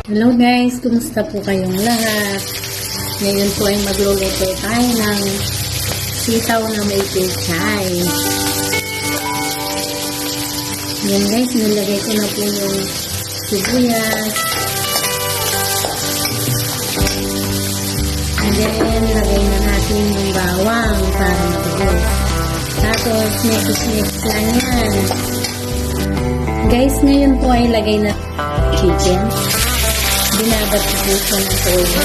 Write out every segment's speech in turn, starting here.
Hello guys, kumusta po kayong lahat? Ngayon po ay magluluto tayo ng sitaw na may pechay. Yan guys, nilagay ko na po yung sibuyas. And then, lagay na natin yung bawang para matulis. Tapos, mix lang yan. Guys, ngayon po ay lagay na chicken. Binabat ko po siya ng toyo.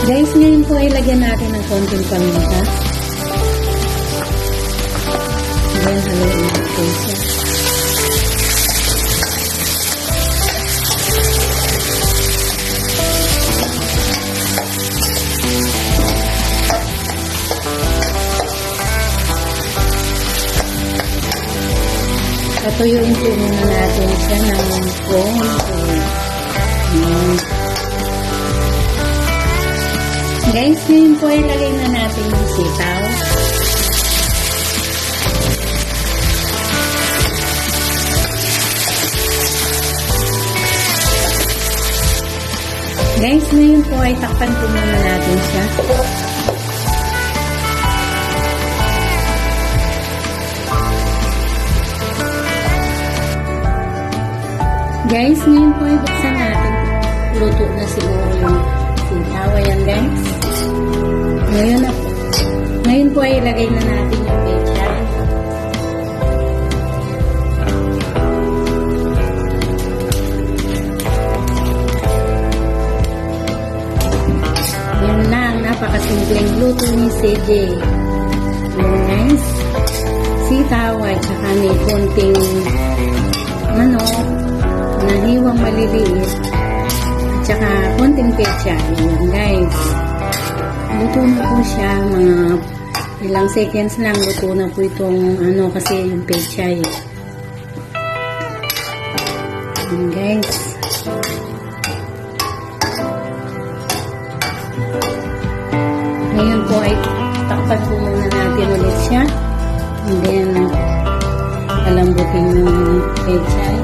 Guys, ngayon po ay lagyan natin ng konting paminta. Then, haluin natin siya. Patuyuin po muna natin siya ng konti. Guys, ngayon po ay lagay na natin yung sitaw. Guys, ngayon po ay takpan po muna natin siya. Guys, ngayon po ay buksan natin. Luto na siguro yung sitaw. Ayan guys. Ngayon po ay ilagay na natin yung pechay. Yan lang. Napakasimpleng luto ni CJ. Ayan guys. Sitaw at saka may konting manok na hiwang maliliit at saka konting pechay. Ayan guys, luto na po siya, mga ilang seconds lang luto na po itong kasi yung pechay. Ayan guys, ngayon po ay takpan po muna natin ulit siya and then palambutin yung pechay.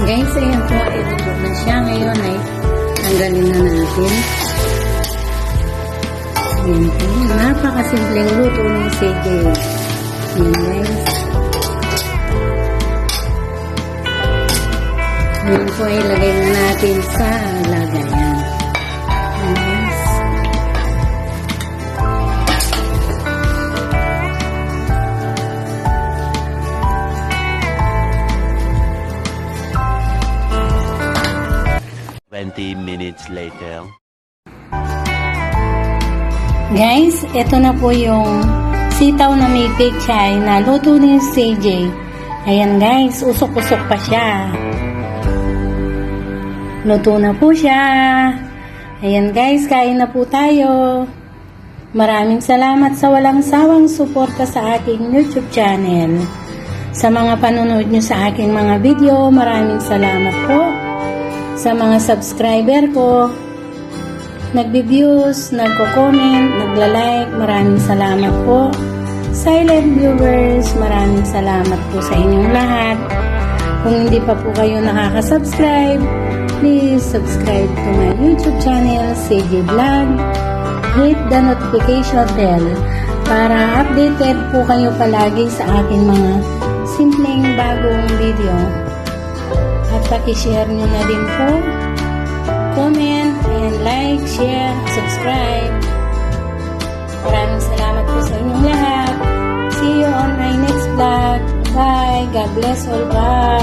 Guys, ayan po, ilubog na siya. Ngayon ay tanggalin na natin. Ayan po, napakasimpleng luto ng CJ. Ayan guys. Ngayon po ay ilagay na natin sa lagayan. Ayan guys. Minutes later. Guys, ito na po yung sitaw na may pechay na luto ni CJ. Ayan guys, usok-usok pa siya. Luto na po siya. Ayan guys, kain na po tayo. Maraming salamat sa walang sawang suporta sa aking YouTube channel. Sa mga panonood nyo sa aking mga video, maraming salamat po. Sa mga subscriber ko, nagbe-views, nagko-comment, nagla-like, maraming salamat po. Silent viewers, maraming salamat po sa inyong lahat. Kung hindi pa po kayo nakaka-subscribe, please subscribe to my YouTube channel, CJ Vlog. Hit the notification bell para updated po kayo palagi sa aking mga simpleng bagong video. At paki-share nyo na din po. Comment and like, share, subscribe. Maraming salamat po sa inyong lahat. See you on my next vlog. Bye. God bless all. Bye.